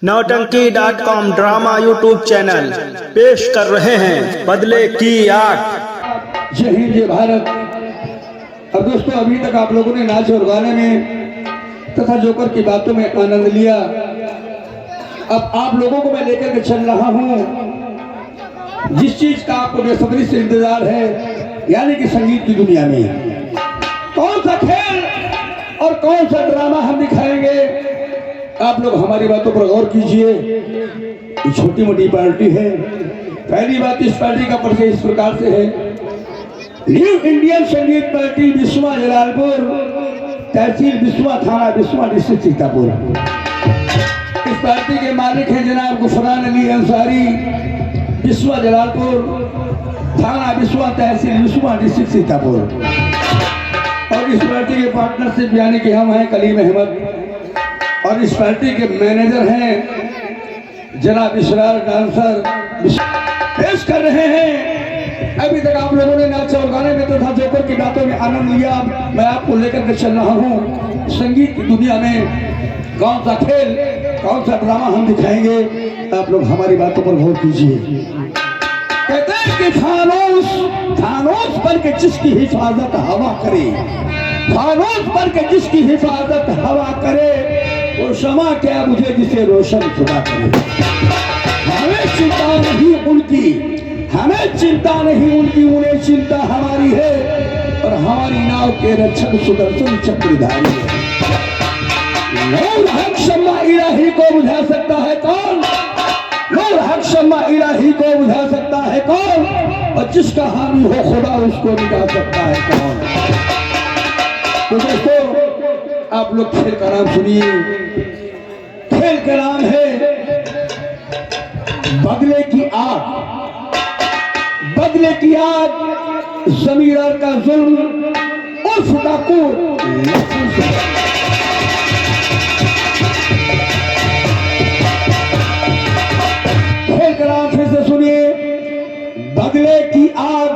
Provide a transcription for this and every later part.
नौटंकी.com drama YouTube channel पेश कर रहे हैं बदले की आग। जय हिंद जय भारत। और दोस्तों, अभी तक आप लोगों ने नाच और गाने में तथा जोकर की बातों में आनंद लिया। अब आप लोगों को मैं लेकर के चल रहा हूं जिस चीज का आपको बेसब्री से इंतजार है, यानी कि संगीत की दुनिया में कौन सा खेल और कौन सा ड्रामा हम दिखाएंगे। आप लोग हमारी बातों पर गौर कीजिए। ये छोटी मोटी पार्टी है। पहली बात, इस पार्टी का परिचय इस प्रकार से है। न्यू इंडियन संगीत पार्टी बिस्वा जलालपुर, तहसील बिस्वा, थाना बिस्वा, डिस्ट्रिक्ट सीतापुर। इस पार्टी के मालिक हैं जनाब गुफरान अली अंसारी, बिस्वा जलालपुर, थाना बिस्वा, तहसील बिस्वा, डिस्ट्रिक्ट सीतापुर। और इस पार्टी के पार्टनरशिप यानी कि हम हैं कलीम अहमद। और इस पार्टी के मैनेजर हैं जनाब इसरार डांसर। पेश कर रहे हैं। अभी तक आप लोगों ने नाच और गाने में तथा जोकर की बातों में आनंद लिया। मैं आपको लेकर के चल रहा हूँ संगीत की दुनिया में कौन सा खेल कौन सा ड्रामा हम दिखाएंगे। आप लोग हमारी बातों पर गौर कीजिए। कहते हैं कि फानूस पर के जिसकी हिफाजत हवा करे, फानूस पर के जिसकी हिफाजत हवा करे, वो शमा क्या मुझे जिसे रोशन खुदा करे। हमें चिंता नहीं उनकी, हमें चिंता नहीं उनकी, उन्हें चिंता हमारी है। और हमारी नाव के रक्षक सुदर्शन चक्रधारी है। नूर हक शम्मा इलाही को बुझा सकता है कौन? नूर हक शम्मा इलाही को बुझा सकता है कौन? और जिसका हामी हो खुदा उसको मिटा सकता है कौन? तो दोस्तों, आप लोग खेल का नाम सुनिए। खेल का नाम है बदले की आग। बदले की आग, जमींदार का जुल्म उर्फ डाकू। खेल का नाम फिर से सुनिए। बदले की आग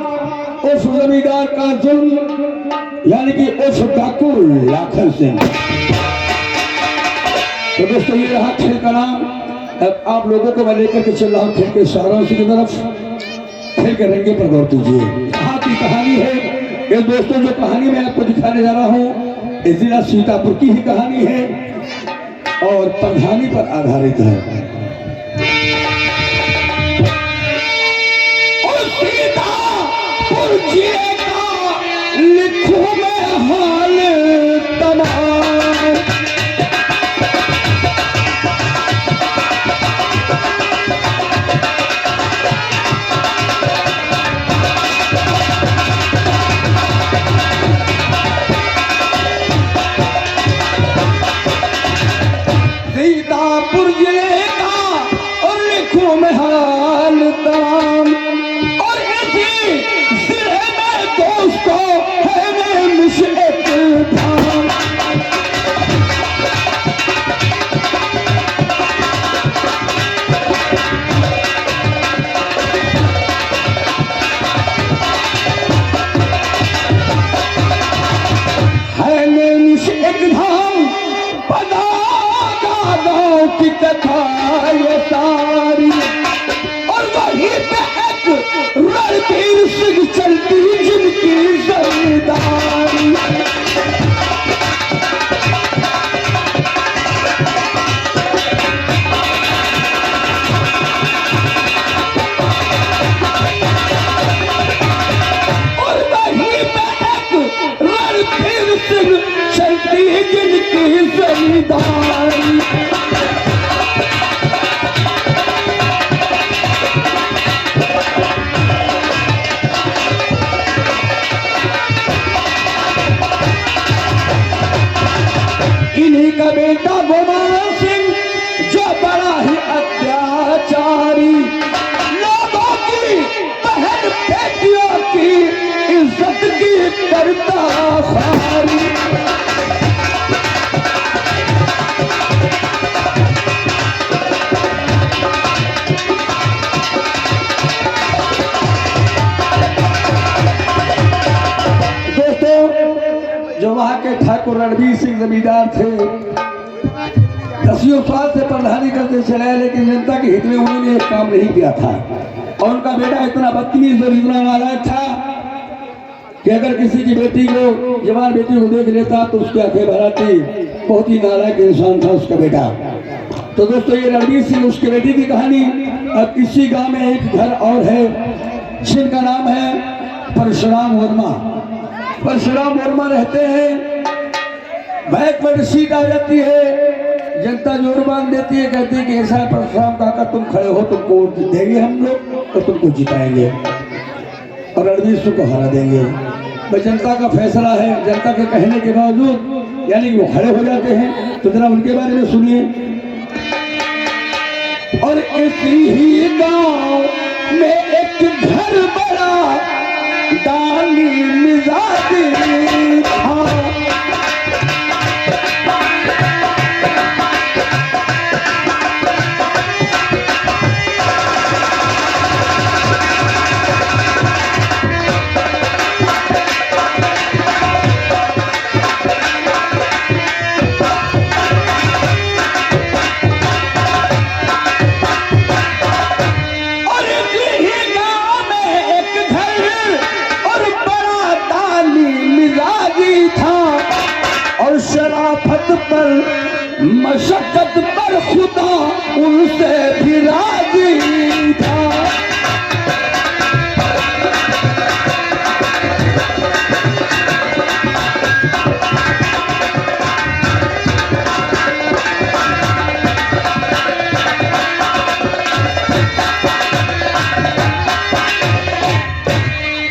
उर्फ जमींदार का जुल्म यानी कि उर्फ डाकू लाखन सिंह। तो दोस्तों, ये रहा खेल का नाम। अब आप लोगों को मैं लेकर के चल रहा हूँ खेल के सारांश की तरफ। खेल के रंगे पर गौर कीजिए। यहाँ की कहानी है ये दोस्तों, जो कहानी मैं आपको दिखाने जा रहा हूँ ये जिला सीतापुर की ही कहानी है और प्रधानी पर आधारित है। और सीतापुर जिले का लिखूं मैं हाल तमाम। सीतापुर जिले का और लिखूं मैं हाल तमाम। और इसी जिले में दोस्तों है मैं मुश्किल धाम। है मैं मुश्किल धाम, पदा गाँव की कथा ये सारी। और वहीं पे एक रणधीर सिंह चलती जिनकी जमींदारी। और वहीं पे एक रणधीर सिंह चलती जिनकी जमींदारी। इन्हीं का बेटा गोमान सिंह जो बड़ा ही अत्याचारी, लोगों की बहन बेटियों की इज्जत की करता सारी। दोस्तों, जो वहां के ठाकुर रणवीर सिंह जमींदार थे, 80 साल से प्रधानी करते चले आए, लेकिन जनता के हित में उन्होंने एक काम नहीं किया था। और उनका बेटा इतना बदतमीज और इतना नालायक था कि अगर किसी की बेटी को, जवान बेटी को देख लेता तो उसकी आंखें भर आती। बहुत ही नालायक इंसान था उसका बेटा। तो दोस्तों, ये रणवीर सिंह उसके बेटी की कहानी। अब इसी गांव में एक घर और है जिनका नाम है परशुराम वर्मा। परशुराम वर्मा रहते हैं, बैक पर सीट आ जाती है, जनता जोर बांध देती है, कहती है कि ऐसा है परशुराम काका, तुम खड़े हो, तुमको वोट देंगे हम लोग और तुमको जिताएंगे और रणवीर सिंह को हरा देंगे। भाई जनता का फैसला है, जनता के कहने के बावजूद यानी कि वो खड़े हो जाते हैं। तो जरा उनके बारे में सुनिए। और इसी ही गांव में एक घर बड़ा दानी मिजाजी था। शराफत पर मशक्कत पर खुदा उनसे भी राजी था।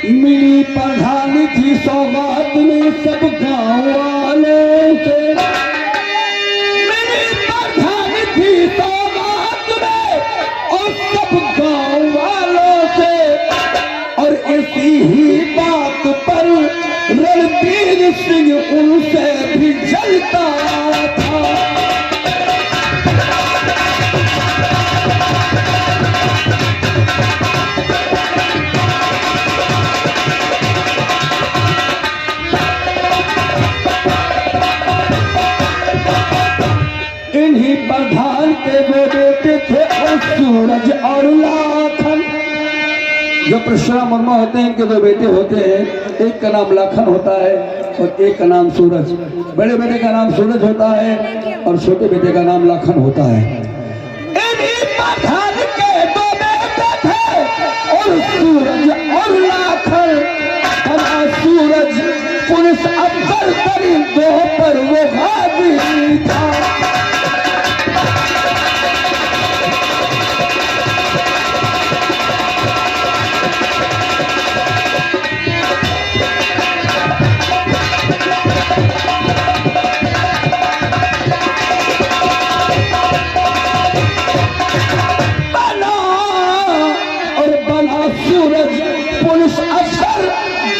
मिली प्रधानी थी सौगात में सब गाँव वालों से। मिली प्रधानी थी सौगात में और सब गाँव वालों से। और इसी ही बात पर रणवीर सिंह उनसे भी जलता था। इन्हीं प्रधान के दो बेटे थे और सूरज और लाखन। जो परशुराम वर्मा होते हैं इनके दो बेटे होते हैं, एक का नाम लाखन होता है और एक का नाम सूरज। बड़े बेटे का नाम सूरज होता है और छोटे बेटे का नाम लाखन होता है। इन्हीं प्रधान के दो बेटे थे और सूरज और लाखन। सूरज पुलिस अफसर तरीन दो पर वो गाजी था। सूरज पुलिस अफसर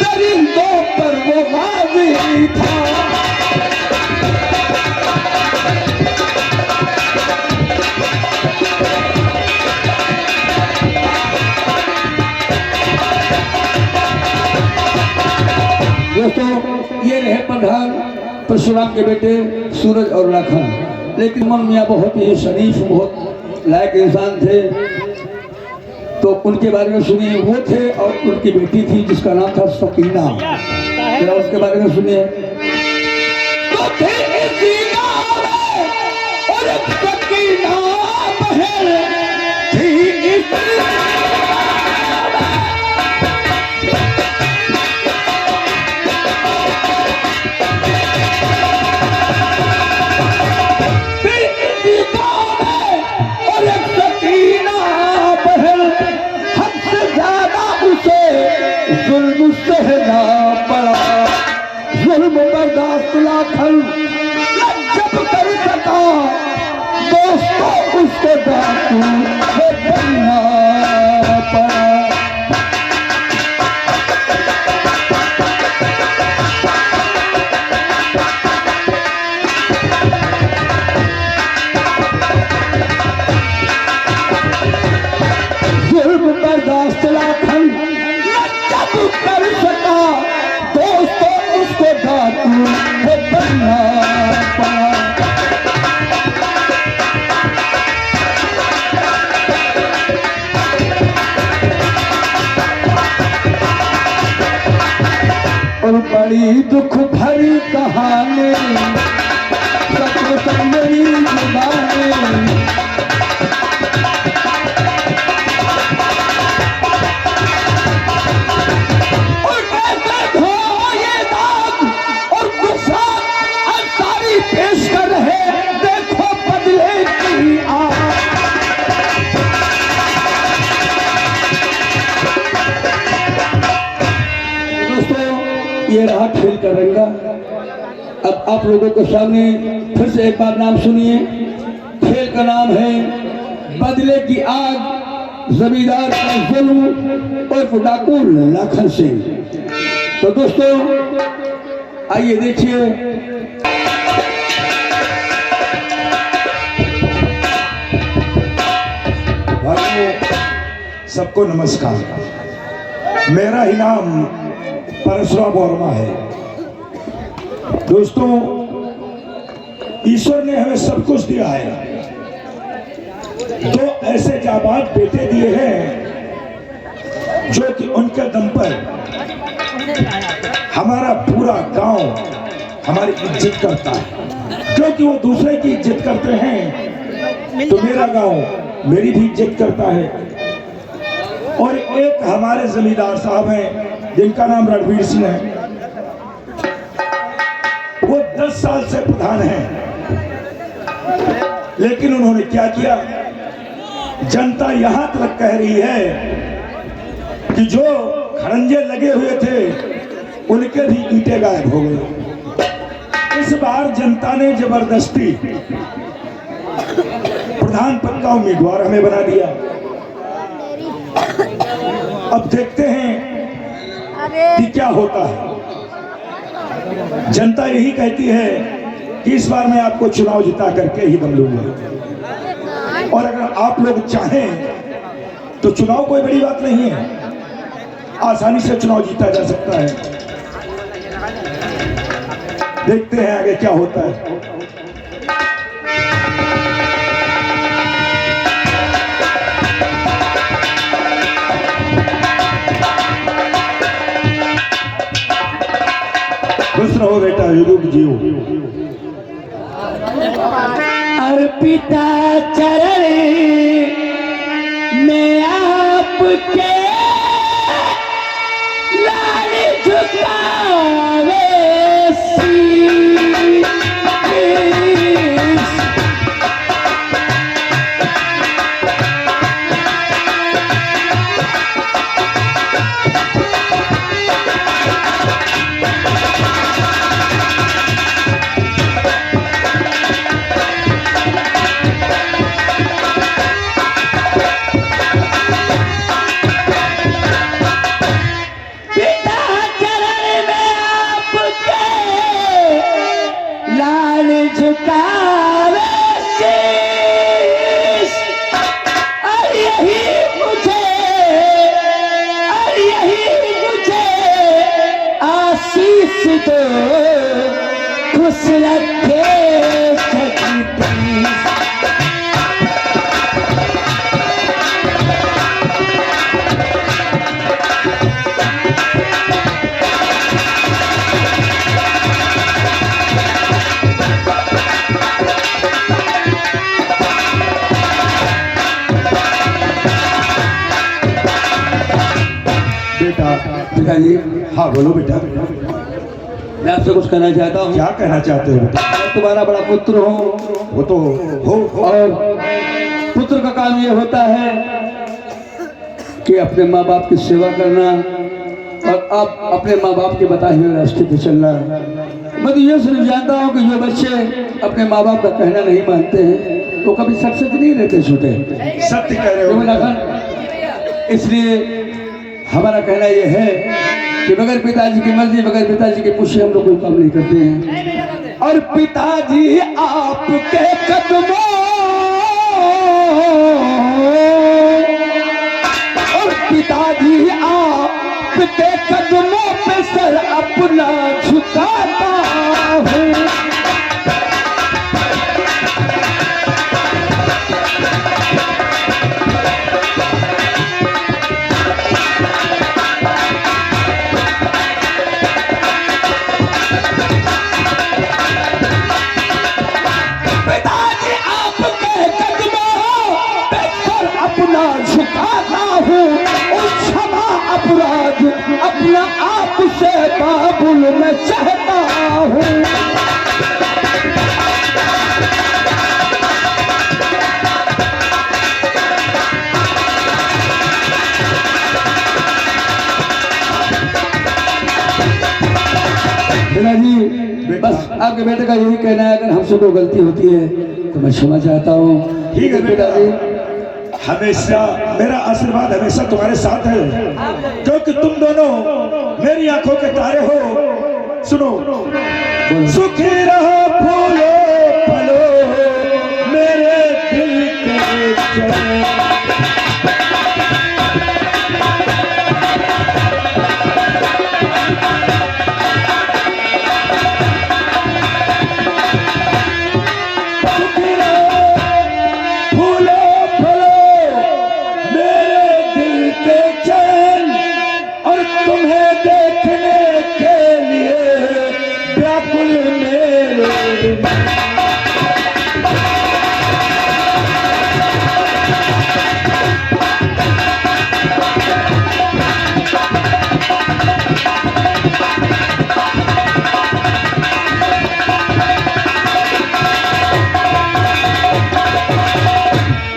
दरिंदों पर वो गाजी था। दोस्तों, ये रहे प्रधान परशुराम के बेटे सूरज और लाखन। लेकिन मन मियाँ बहुत ही शरीफ, बहुत लायक इंसान थे। तो उनके बारे में सुनिए। वो थे और उनकी बेटी थी जिसका नाम था सकीना। जरा उसके बारे में सुनिए। तो थे इसी गाँव में और एक सकीना बहन थी इसी जुल्म सहना पड़ा। जुल्म बर्दाश्त लाखन जब कर सका, दोस्तों उसको डाकू बनना पड़ा। जुल्म बर्दाश्त लाखन कर सका, दोस्तों उसको डाकू बनना पड़ा। बड़ी दुख भरी कहानी सच मेरी जुबानी। और कैसे धो ये दाग और गुस्सा अंसारी पेश कर रहे, देखो बदले की आग। ये रहा खेल का रंगा। अब आप लोगों के सामने फिर से एक बार नाम सुनिए। खेल का नाम है बदले की आग, जमींदार का जुल्म और डाकू लाखन सिंह। तो दोस्तों आइए देखिए। भाइयों सबको नमस्कार। मेरा ही नाम परशुराम वर्मा है। दोस्तों ईश्वर ने हमें सब कुछ दिया है। दो ऐसे जाबाज बेटे दिए हैं जो कि उनके दम पर हमारा पूरा गांव हमारी इज्जत करता है। क्योंकि वो दूसरे की इज्जत करते हैं तो मेरा गांव मेरी भी इज्जत करता है। और एक हमारे जमींदार साहब हैं जिनका नाम रणवीर सिंह है। वो 10 साल से प्रधान हैं, लेकिन उन्होंने क्या किया, जनता यहां तक कह रही है कि जो खड़ंजे लगे हुए थे उनके भी ईंटें गायब हो गए। इस बार जनता ने जबरदस्ती प्रधान पद का उम्मीदवार हमें बना दिया। अब देखते हैं कि क्या होता है। जनता यही कहती है कि इस बार मैं आपको चुनाव जिता करके ही दम लूंगा। और अगर आप लोग चाहें तो चुनाव कोई बड़ी बात नहीं है, आसानी से चुनाव जीता जा सकता है। देखते हैं आगे क्या होता है। खुश रहो बेटा, युग जियो। अर्पिता चरण में आपके लाल झुकावे शीश। खुश रखे बेटा पिताजी। हाँ बोलो बेटा। मैं आपसे कुछ कहना चाहता हूँ। क्या कहना चाहते हो बेटा? मैं तुम्हारा बड़ा पुत्र हूँ। वो तो हो। और पुत्र का काम ये होता है कि अपने माँ बाप की सेवा करना और आप अपने माँ बाप के बताए हुए रास्ते पे चलना। मैं तो ये सिर्फ जानता हूँ कि जो बच्चे अपने माँ बाप का कहना नहीं मानते हैं वो कभी सक्सेस नहीं रहते छोटे। सत्य कह रहे हो। इसलिए हमारा कहना यह है कि बगैर पिताजी की मर्जी, बगैर पिताजी के पुष्य हम लोग कोई काम नहीं करते हैं। और पिताजी आपके कदमों, और पिताजी आपके कदमों पे सर अपना झुकाता हूँ। तुझसे बाबुल मैं चाहता हूँ। जी बस आपके बेटे का यही कहना है, अगर हमसे कोई गलती होती है तो मैं क्षमा चाहता हूँ। ठीक है बेटा, जी हमेशा मेरा आशीर्वाद हमेशा तुम्हारे साथ है, क्योंकि तुम दोनों मेरी आंखों के तारे हो। सुनो, सुखी रहो फूलो फलो मेरे दिल के चैन।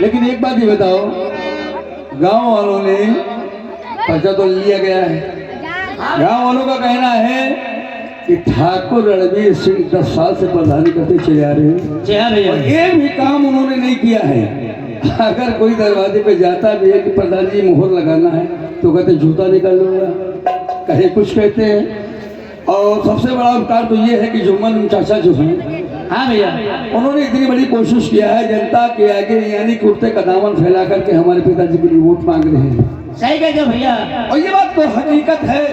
लेकिन एक बात ये बताओ, गांव वालों ने पर्चा तो लिया गया है। गांव वालों का कहना है कि ठाकुर रणवीर सिंह 10 साल से प्रधानी करते चले आ रहे हैं, और एक भी काम उन्होंने नहीं किया है। अगर कोई दरवाजे पे जाता भी है कि प्रधान जी मोहर लगाना है तो कहते जूता निकाल लूंगा, कहे कुछ कहते हैं। और सबसे बड़ा उपकार तो ये है कि जुम्मन चाचा जो हैं, हाँ भैया, उन्होंने इतनी बड़ी कोशिश किया है जनता के आगे, यानी कुर्ते का दामन फैला करके हमारे पिताजी के लिए वोट मांग रहे हैं। सही कहते हो भैया। और ये बात तो हकीकत है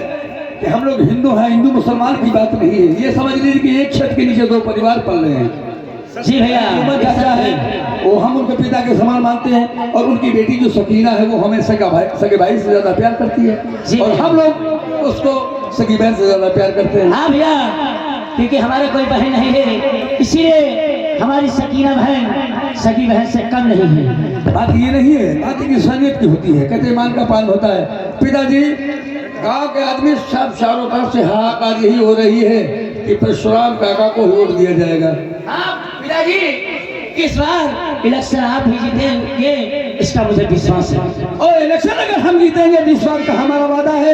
कि हम लोग हिंदू हैं, हिंदू मुसलमान की बात नहीं है। ये समझ लीजिए कि एक छत के नीचे 2 परिवार पल रहे हैं। जी भैया, जुम्मन चाचा है वो हम उनके पिता के समान मानते हैं, और उनकी बेटी जो सकीना है वो हमें सगे भाई से ज्यादा प्यार करती है, और हम लोग उसको सगी बहन से ज्यादा प्यार करते हैं। हाँ भैया, क्योंकि हमारे कोई बहन नहीं है, इसीलिए हमारी सकीना बहन सगी बहन से कम नहीं है। बात ये नहीं है, बात एक इंसानियत की होती है। कहते ईमान का पान होता है। पिताजी, गांव के आदमी सब चारों तरफ से हाहाकार यही हो रही है कि परशुराम काका को वोट दिया जाएगा। हाँ पिताजी, इस बार इलेक्शन आप ही जीतेंगे, इसका मुझे विश्वास है। और इलेक्शन अगर हम जीतेंगे तो इस बार का हमारा वादा है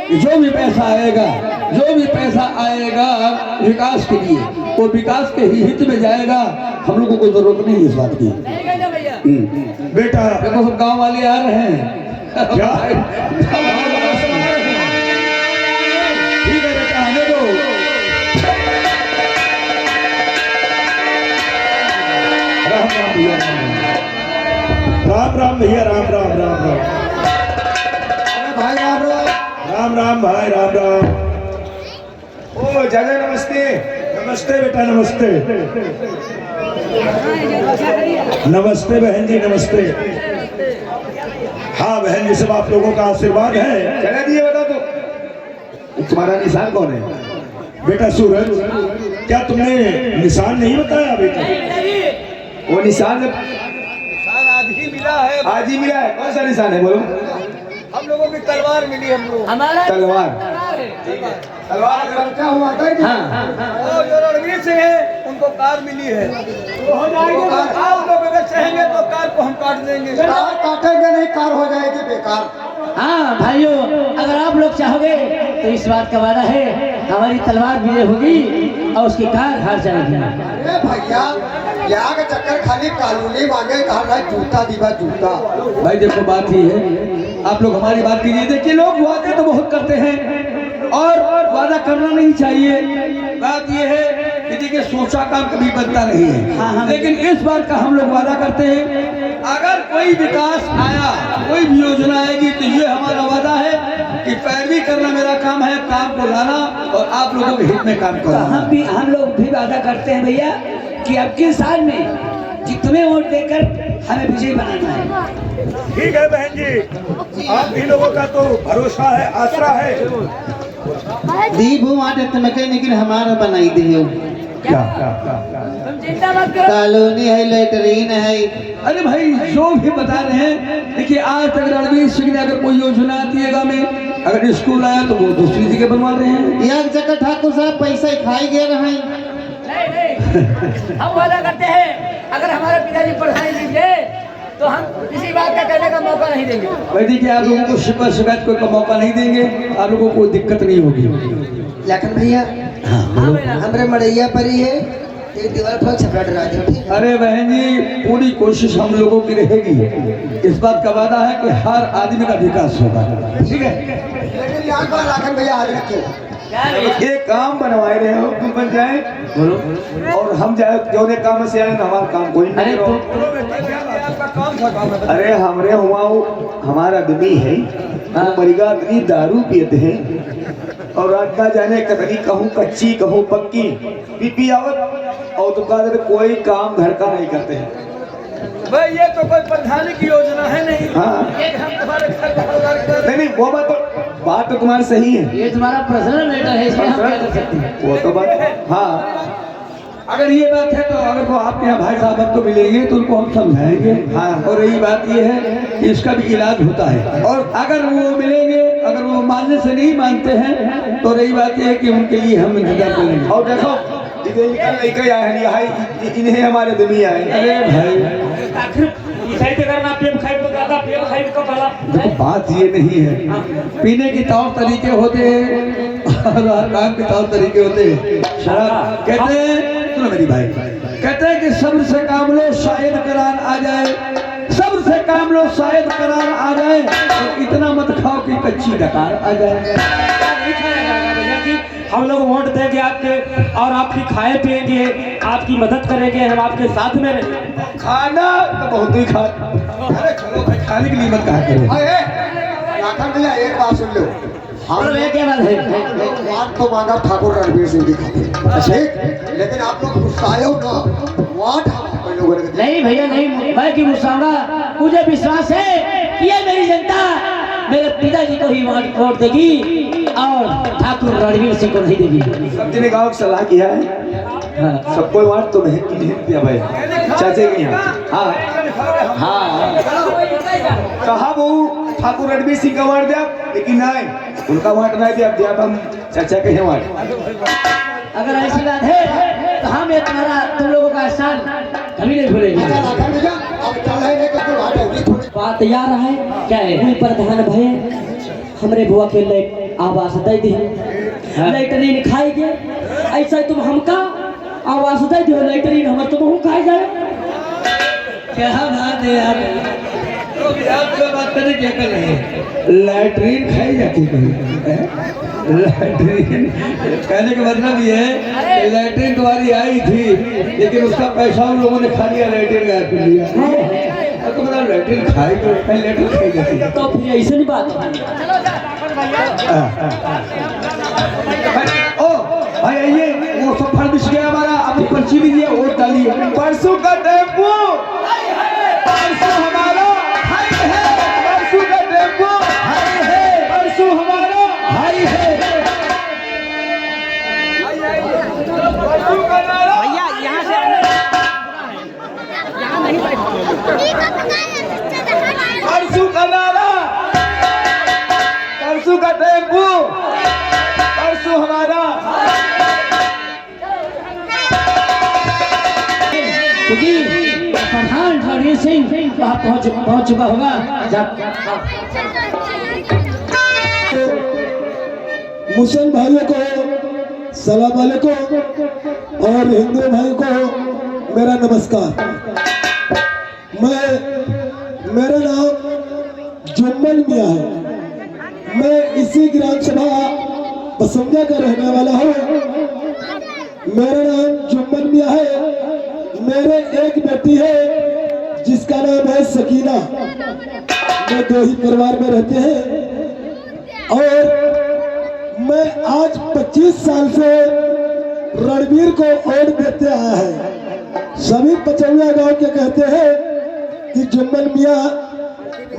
कि जो भी पैसा आएगा विकास के लिए, वो विकास के ही हित में जाएगा। हम लोगों को जरूरत नहीं है इस बात की। बेटा देखो सब गांव वाले आ रहे हैं। क्या? ठीक है बेटा, आने दो। राम राम भैया, राम राम राम राम भाई राम राम भाई, राम राम। ओ चाचा नमस्ते। नमस्ते बेटा, नमस्ते। नमस्ते बहन जी, नमस्ते। हाँ बहन जी, सब आप लोगों का आशीर्वाद है। चला दिए बता तो तुम्हारा निशान कौन है? बेटा सूरज, क्या तुमने निशान नहीं बताया अभी तक? वो निशान आज ही मिला है। कौन सा निशान है बोलो? हम लोगों की तलवार मिली, हम लोग हमारा तलवार। तलवार खर्चा हुआ था कि और जो रणवीर सिंह है उनको कार मिली है, तो हो जाएगी। आप लोग अगर चाहेंगे तो कार को हम काट देंगे। कार काटेंगे नहीं, कार हो जाएगी बेकार। हाँ भाइयों, अगर आप लोग चाहोगे तो इस बात का वादा है, हमारी तलवार विजय होगी और उसकी कार हार जाएगी। अरे भैया, यहाँ के चक्कर खाली कानूनी मांगे, कहा जूता दीवा जूता। भाई देखो बात ही है, आप लोग हमारी बात कीजिए। देखिए लोग वादे तो बहुत करते हैं और वादा करना नहीं चाहिए। बात ये है कि देखिए सोचा काम कभी बनता नहीं है, लेकिन इस बार का हम लोग वादा करते हैं, अगर कोई विकास आया, कोई भी योजना आएगी तो ये हमारा वादा है कि पैरवी करना मेरा काम है, काम को लाना और आप लोगों के हित में काम करना। हम लोग भी वादा करते हैं भैया कि अब के साल में कि तुम्हें वोट देकर हमें विजयी बनाना है। ठीक है बहन जी, आप भी लोगों का तो भरोसा है, आसरा है। दी वो आटे तमके, लेकिन हमारा बनाई दियो। क्या तुम चिंता मत करो, कॉलोनी है, लेटरीन है। अरे भाई जो भी बता रहे हैं, देखिए आज तक रणवीर सिंह ने अगर कोई योजना आती है गाँव में, अगर स्कूल आया तो वो दूसरी जगह बनवा रहे हैं। एक जगह ठाकुर साहब पैसा ही खाई गए रहे। हम वादा करते हैं अगर हमारे पिताजी परेशानी दीजिए तो हम किसी बात का कहने का मौका नहीं देंगे। भाई देखिए आप लोगों को शिकायत कोई का मौका नहीं देंगे, आप लोगों को कोई दिक्कत नहीं होगी। लखन भैया हमारे मड़ैया पर ही है, एक दीवार पर छपरा डरा दो, ठीक है? अरे बहन जी पूरी कोशिश हम लोगों की रहेगी, इस बात का वादा है कि हर आदमी का विकास होगा, ठीक है? लेकिन यहाँ पर लखन भैया हाथ रखे ये काम बनवाए रहे हो तुम बन जाए और हम जाए जो ने काम से आए हमारा काम कोई नहीं रहो। अरे हमरे हुआ हमारा आदमी है, मरिगा आदमी दारू पीते हैं और रात ना जाने कतरी कहूँ कच्ची कहूँ पक्की पी आवत और दुकान कोई काम घर का नहीं करते हैं। भाई ये तो कोई प्रधानी की योजना है नहीं। हाँ एक हम तुम्हारे घर का नहीं वो बात तो तुम्हारी सही है, ये तुम्हारा पर्सनल मैटर है, इसमें हम क्या कर सकते हैं? वो तो बात हाँ। अगर ये बात है तो अगर वो आपके यहाँ भाई साहब आपको मिलेंगे तो उनको हम समझाएंगे। हाँ। और यही बात ये है कि इसका भी इलाज होता है, और अगर वो मिलेंगे, अगर वो मानने से नहीं मानते हैं तो रही बात ये है कि उनके लिए हम इंतजार करेंगे। और देखो इन्हें हमारे दुनिया आए। अरे भाई देखो बात ये नहीं है, पीने के तौर तरीके होते हैं और हर काम के तौर तरीके होते हैं। शराब कहते हैं, सुनो मेरी भाई, कहते हैं कि सब्र से काम लो शायद करार आ जाए, सब्र से काम लो शायद करार आ जाए, और इतना मत खाओ कि कच्ची डकार आ जाए। हम लोग वोट देंगे आपके और आपकी खाए पिएंगे, आपकी मदद करेंगे, हम आपके साथ में रहेंगे। खाना तो बहुत ही खा, अरे चलो भाई खाने के लिए मत कहा करो। लखन भैया एक बात सुन लो, हमने क्या बात है? वाट तो मांगा ठाकुर रणवीर सिंह की खातिर, ठीक? लेकिन आप लोग गुस्साए हो ना, वाट हम लोगों ने नहीं भैया नहीं, मैं क्यों गुस्साऊंगा? मुझे विश्वास है कि ये मेरी जनता मेरे पिताजी को ही वोट देगी और ठाकुर रणवीर सिंह को नहीं देगी। सब जने गाँव सलाह किया है, सबको वोट तो नहीं दिया भाई चाचे के यहाँ। हाँ हाँ कहा वो ठाकुर रणवीर सिंह का वोट दिया, लेकिन नहीं उनका वोट नहीं दिया, हम चाचा के यहाँ वोट। अगर ऐसी बात है तो हम ये तुम्हारा तुम लोगों का एहसान कभी नहीं भूलेंगे। लखन भैया अब चल है नहीं तो वाट होगी थोड़ी। बात यार है क्या है? कोई प्रधान भय हमरे बुआ के लाइट आवास दे दी, लाइटरीन खाई गए, ऐसा तुम हमका आवास दे दो, लाइटरीन हमर तो बहु खाई जाए। क्या बात है यार? तो भी आपसे बात करने क्या कर रहे हैं? लैट्रीन खाई जाती है। लैट्रीन कहने का मतलब ये है कि लैट्रीन तुम्हारी आई थी, लेकिन उसका पैसा उन लोगों ने खा लिया, लैट्रीन का पी लिया। तो मतलब लैट्रीन खाई तो लैट्रीन खाई जाती है। तो फिर ऐसे नहीं बात है। ओ भाई आइए, वो सब फल बिछ गया हमारा, अपनी पर्ची भी दिया, वोट डालिए। परसों का टेम्पो, परसों हमारा भाई है, परसों का टेम्पो भाई है, परसों हमारा भाई है। भैया यहाँ से यहाँ नहीं परसों का नारा, परसों का टेम्पो, परसों हमारा। क्योंकि प्रधान रणवीर सिंह वहाँ पहुँच चुका होगा। मुस्लिम भाइयों को सलाम वालेकुम और हिंदू भाइयों को मेरा नमस्कार। मेरा नाम जुम्मन मियाँ है, मैं इसी ग्राम सभा बसंजा का रहने वाला हूँ। मेरा नाम जुम्मन मियाँ है, मेरे एक बेटी है जिसका नाम है सकीना। मैं दो ही परिवार में रहते हैं और मैं आज 25 साल से रणवीर को वोट देते आया है। सभी पचौया गांव के कहते हैं कि जुम्मन मियाँ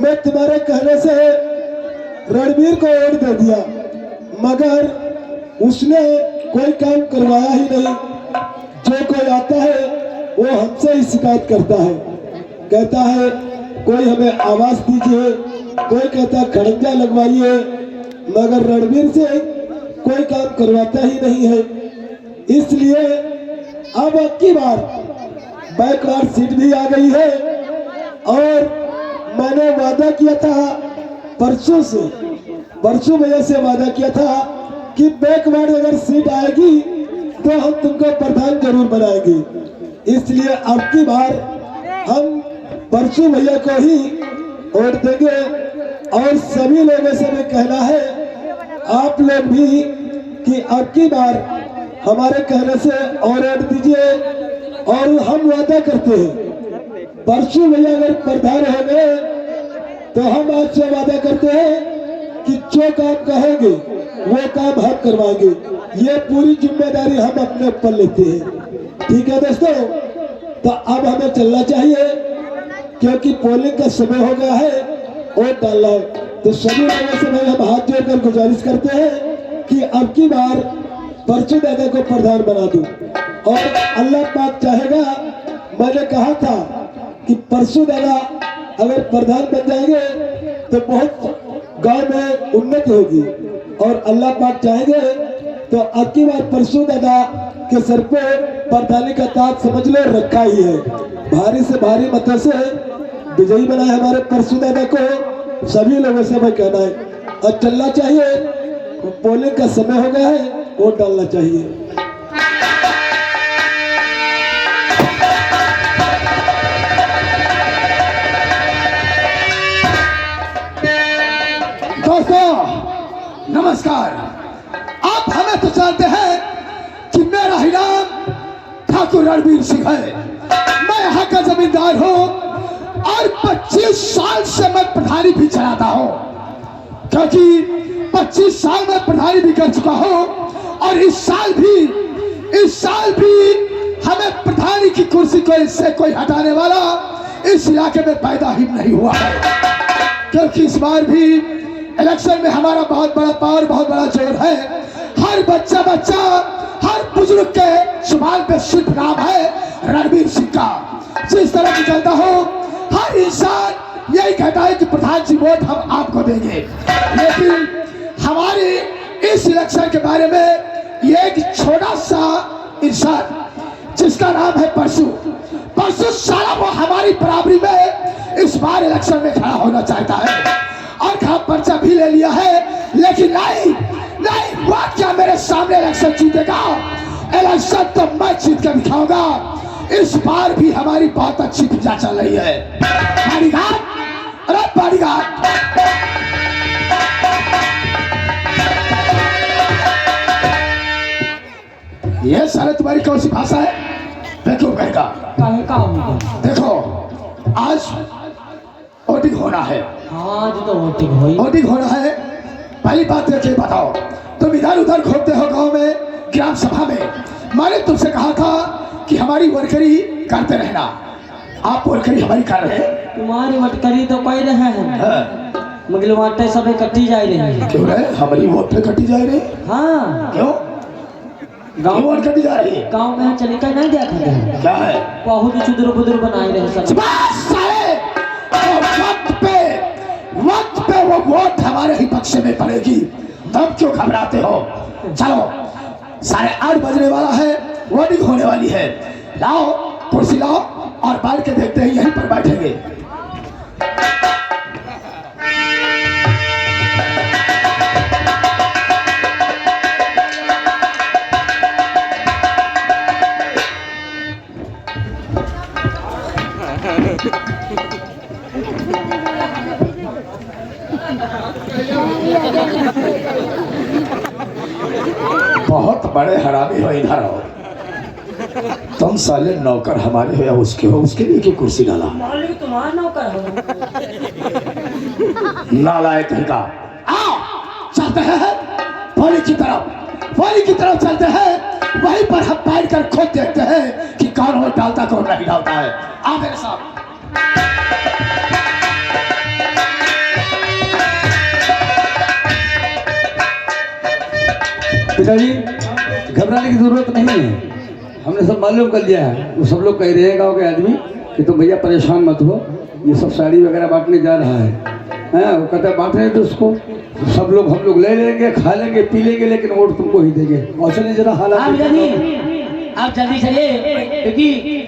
मैं तुम्हारे कहने से रणवीर को वोट दे दिया, मगर उसने कोई काम करवाया ही नहीं। जो कोई आता है वो हमसे ही शिकायत करता है, कहता है कोई हमें आवाज दीजिए, कोई कहता है खड़ंजा लगवाइए, मगर रणवीर से कोई काम करवाता ही नहीं है। इसलिए अब की बार बैकवार्ड सीट भी आ गई है और मैंने वादा किया था परसों भैया से वादा किया था कि बैकवार्ड अगर सीट आएगी तो हम तुमको प्रधान जरूर बनाएंगे। इसलिए अब की बार हम परसों भैया को ही वोट देंगे और सभी लोगों से भी कहना है आप लोग भी कि अब की बार हमारे कहने से और वोट दीजिए। और हम वादा करते हैं परसों भैया अगर प्रधान हो गए तो हम आज से वादा करते हैं कि जो काम कहेंगे वो काम हम करवाएंगे। ये पूरी जिम्मेदारी हम अपने ऊपर लेते हैं। ठीक है दोस्तों, तो अब हमें चलना चाहिए क्योंकि पोलिंग का समय हो गया है, वोट डालना है। तो सभी लोगों से भाई हम हाथ जोड़कर गुजारिश करते हैं कि अब की बार परसों दादा को प्रधान बना दूं और अल्लाह पाक चाहेगा, मैंने कहा था कि परसों दादा अगर प्रधान बन जाएंगे तो बहुत गांव में उन्नति होगी और अल्लाह पाक चाहेंगे तो अब की बार परसों दादा के सर पे प्रधानी का ताज समझ लो रखा ही है। भारी से भारी मतों से विजयी बनाए हमारे परसों दादा को सभी लोगों से मैं कहना है। और चलना चाहिए, पोलिंग का समय हो गया है, वोट डालना चाहिए। दोस्तों नमस्कार। आप हमें तो जानते हैं कि मेरा ही नाम ठाकुर रणवीर सिंह है। मैं यहाँ का जमींदार हूँ और 25 साल से मैं प्रधानी भी चलाता हूँ, क्योंकि 25 साल में प्रधानी भी कर चुका हूँ और इस साल भी हमें प्रधानी की कुर्सी को इससे कोई हटाने वाला इस इलाके में पैदा ही नहीं हुआ है। क्योंकि इस बार भी इलेक्शन में हमारा बहुत बड़ा पावर, बहुत बड़ा जोर है। हर बच्चा हर बुजुर्ग के जुबान पे सिर्फ नाम है रणवीर सिंह का। जिस तरह की कहता हूँ हर इंसान यही कहता है कि प्रधान जी वोट हम आपको देंगे, लेकिन हमारे इस इलेक्शन के बारे में ये एक छोटा सा इंसान जिसका नाम है परसों सारा वो हमारी बराबरी में इस बार इलेक्शन में खड़ा होना चाहता है और खा पर्चा भी ले लिया है। लेकिन नहीं, बात क्या मेरे सामने इलेक्शन जीतेगा, इलेक्शन तो मैं जीत कर दिखाऊंगा। इस बार भी हमारी बहुत अच्छी पूजा चल रही है। बॉडीगार्ड, अरे बॉडीगार्ड, ये सारे तुम्हारी कौन सी भाषा है? देखो कहेगा, देखो आज वोटिंग होना है। हाँ जो तो वोटिंग होना है। पहली बात ये बताओ, तुम इधर उधर घूमते हो गांव में, ग्राम सभा में। मैंने तुमसे कहा था कि हमारी वर्करी करते रहना, आप वर्करी हमारी कर रहे हैं। तुम्हारी वटकरी तो कोई रहे हैं, मगर वाटे सब कट्टी जा रही है। क्यों रहे? हमारी वोट पे कट्टी जा रही? हाँ क्यों? गाँव वोट कटी जा रही है। गाँव में चले कर नहीं देखा है। क्या है? बहुत चुदर बुदर बनाए रहे सब। वक्त पे वो वोट हमारे ही पक्ष में पड़ेगी, तब क्यों घबराते हो? चलो 8:30 बजने वाला है, वोटिंग होने वाली है। लाओ कुर्सी लाओ और बैठ के देखते हैं, यहीं पर बैठेंगे। बहुत बड़े हरामी हो, इधर आओ। तुम साले नौकर हमारे हो या उसके हो, उसके लिए क्यों कुर्सी डाला? मालिक तुम्हारा नौकर हो। नालायक का। आओ चलते हैं पानी की तरफ चलते हैं। वहीं पर हम बैठ कर खुद देखते हैं कि कौन वोट डालता कौन नहीं डालता है। आ मेरे साथ। पिताजी घबराने की जरूरत नहीं है, हमने सब मालूम कर लिया है। वो सब लोग कह रहे हैं गाँव के आदमी कि तुम भैया परेशान मत हो, ये सब साड़ी वगैरह बांटने जा रहा है। वो कहता है बांटने तो उसको सब लोग, हम लोग ले लेंगे, खा लेंगे, पी लेंगे, लेकिन वोट तुमको ही देंगे। और चलिए जरा हाँ हालात पिताजी आप जल्दी चलिए, क्योंकि